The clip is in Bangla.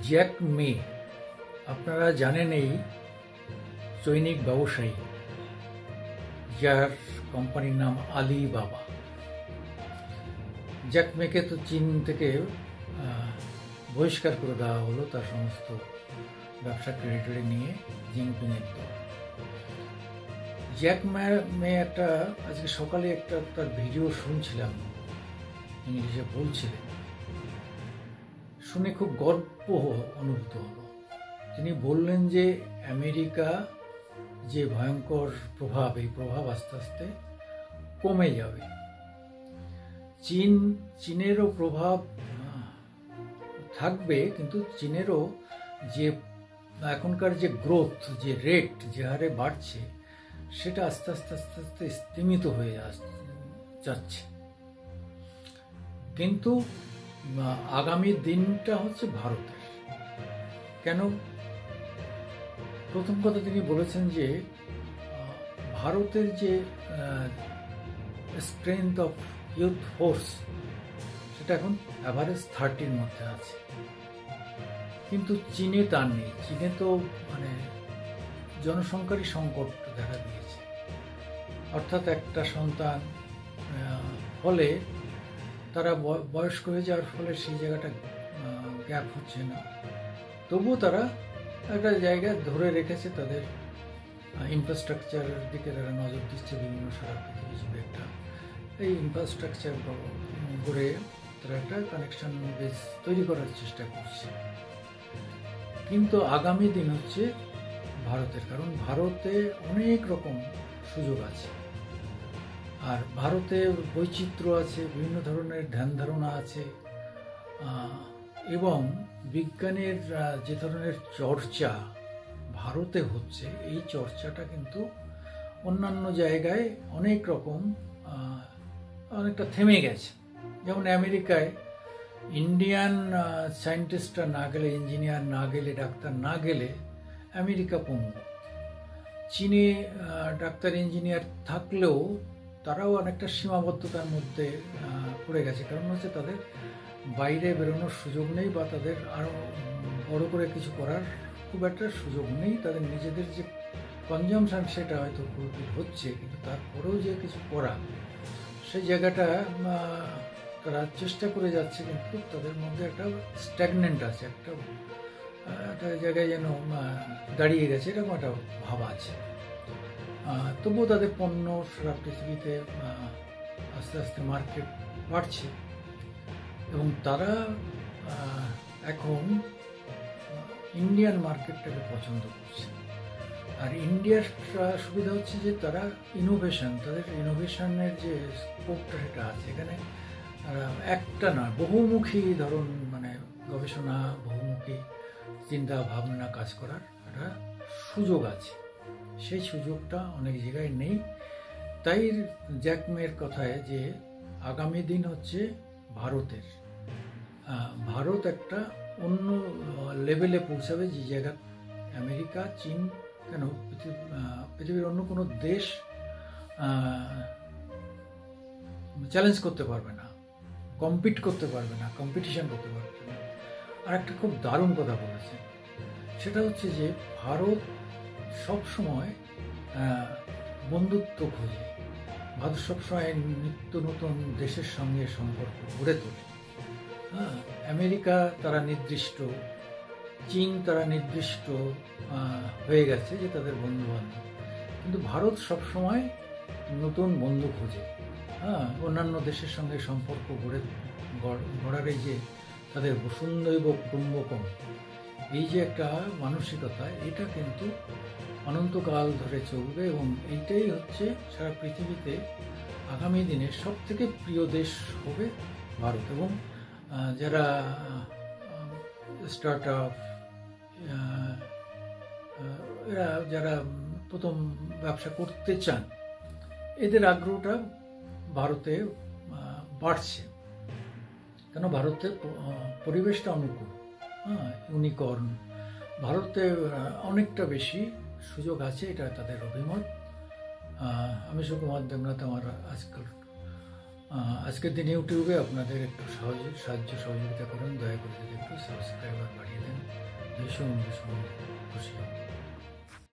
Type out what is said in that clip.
জ্যাক মে আপনারা জানেন, এই চৈনিক ব্যবসায়ী যার কোম্পানির নাম আলিবাবা। জ্যাক মেকে তো চীন থেকে বহিষ্কার করে দেওয়া হলো, তার সমস্ত ব্যবসা টেরিটরি নিয়ে জিনপিংয়ের তো। জ্যাক মে একটা আজকে সকালে একটা তার ভিডিও শুনছিলাম, ইংলিশে বলছিলেন, শুনে খুব গর্ব অনুভূত হলো। তিনি বললেন যে আমেরিকা যে ভয়ঙ্কর প্রভাব, এই প্রভাব আস্তে আস্তে কমে যাবে। চীনেরও প্রভাব থাকবে, কিন্তু চীনেরও যে এখনকার যে গ্রোথ, যে রেট, যে হারে বাড়ছে, সেটা আস্তে আস্তে আস্তে আস্তে স্তিমিত হয়ে যাচ্ছে। কিন্তু আগামী দিনটা হচ্ছে ভারতের। কেন? প্রথম কথা তিনি বলেছেন যে ভারতের যে স্ট্রেংথ অফ ইউথ ফোর্স, সেটা এখন অ্যাভারেজ 30-র মধ্যে আছে, কিন্তু চীনে তা নেই। চীনে তো জনসংখ্যারই সংকট দেখা দিয়েছে, অর্থাৎ একটা সন্তান ফলে তারা বয়স্ক হয়ে যাওয়ার ফলে সেই জায়গাটা গ্যাপ হচ্ছে না, তবুও তারা একটা জায়গা ধরে রেখেছে। তাদের ইনফ্রাস্ট্রাকচারের দিকে তারা নজর দিচ্ছে, বিভিন্ন সারা পৃথিবী জুড়ে একটা এই ইনফ্রাস্ট্রাকচার গড়ে তারা একটা কানেকশন বেস তৈরি করার চেষ্টা করছে। কিন্তু আগামী দিন হচ্ছে ভারতের, কারণ ভারতে অনেক রকম সুযোগ আছে, আর ভারতে বৈচিত্র্য আছে, বিভিন্ন ধরনের ধ্যান ধারণা আছে, এবং বিজ্ঞানের যে ধরনের চর্চা ভারতে হচ্ছে, এই চর্চাটা কিন্তু অন্যান্য জায়গায় অনেক রকম অনেকটা থেমে গেছে। যেমন আমেরিকায় ইন্ডিয়ান সায়েন্টিস্টরা না গেলে, ইঞ্জিনিয়ার না গেলে, ডাক্তার না গেলে আমেরিকা পঙ্গু। চীনে ডাক্তার ইঞ্জিনিয়ার থাকলেও তারাও অনেকটা সীমাবদ্ধতার মধ্যে পড়ে গেছে, কারণ হচ্ছে তাদের বাইরে বেরোনোর সুযোগ নেই, বা তাদের আরও বড় করে কিছু করার খুব একটা সুযোগ নেই। তাদের নিজেদের যে কনজামশন সেটা হয়তো ফুলফিল হচ্ছে, কিন্তু তারপরেও যে কিছু করা, সেই জায়গাটা তারা চেষ্টা করে যাচ্ছে, কিন্তু তাদের মধ্যে একটা স্ট্যাগনেন্ট আছে, একটা জায়গায় যেন দাঁড়িয়ে গেছে, এরকম একটা ভাব আছে। তবুও তাদের পণ্য সারা পৃথিবীতে আস্তে আস্তে মার্কেট বাড়ছে, এবং তারা এখন ইন্ডিয়ান মার্কেটটাকে পছন্দ করছে। আর ইন্ডিয়ার সুবিধা হচ্ছে যে তারা ইনোভেশন, তাদের ইনোভেশনের যে স্কোপটা সেটা আছে এখানে। একটা না, বহুমুখী ধরুন গবেষণা, বহুমুখী চিন্তা ভাবনা কাজ করার একটা সুযোগ আছে। সেই সুযোগটা অনেক জায়গায় নেই। তাই জ্যাক মের কথায় যে আগামী দিন হচ্ছে ভারতের। ভারত একটা অন্য লেভেলে পৌঁছাবে, যে জায়গা আমেরিকা, চীন, কেন পৃথিবীর অন্য কোনো দেশ চ্যালেঞ্জ করতে পারবে না, কম্পিট করতে পারবে না, কম্পিটিশন করতে পারবে না। আর একটা খুব দারুণ কথা বলেছে, সেটা হচ্ছে যে ভারত সবসময় বন্ধুত্ব খোঁজে, ভারত সবসময় নিত্য নতুন দেশের সঙ্গে সম্পর্ক গড়ে তোলে। আমেরিকা তারা নির্দিষ্ট, চীন তারা নির্দিষ্ট হয়ে গেছে যে তাদের বন্ধু বান্ধব, কিন্তু ভারত সবসময় নতুন বন্ধু খোঁজে। অন্যান্য দেশের সঙ্গে সম্পর্ক গড়ার এই যে তাদের বসুন্ধৈব কুটুম্বকম, এই যে একটা মানসিকতা, এটা কিন্তু অনন্তকাল ধরে চলবে, এবং এইটাই হচ্ছে সারা পৃথিবীতে আগামী দিনে সব থেকে প্রিয় দেশ হবে ভারত। এবং যারা স্টার্ট আপ, এরা যারা প্রথম ব্যবসা করতে চান, এদের আগ্রহটা ভারতে বাড়ছে। কেন? ভারতে পরিবেশটা অনুকূল, ইউনিকর্ন, ভারতে অনেকটা বেশি সুযোগ আছে, এটা তাদের অভিমত। আমি সুকুমার দেবনাথ। আমার আজকের দিন ইউটিউবে আপনাদের একটু সাহায্য সহযোগিতা করেন, দয়া করে যদি একটু সাবস্ক্রাইবার বাড়িয়ে দেন। শুনুন।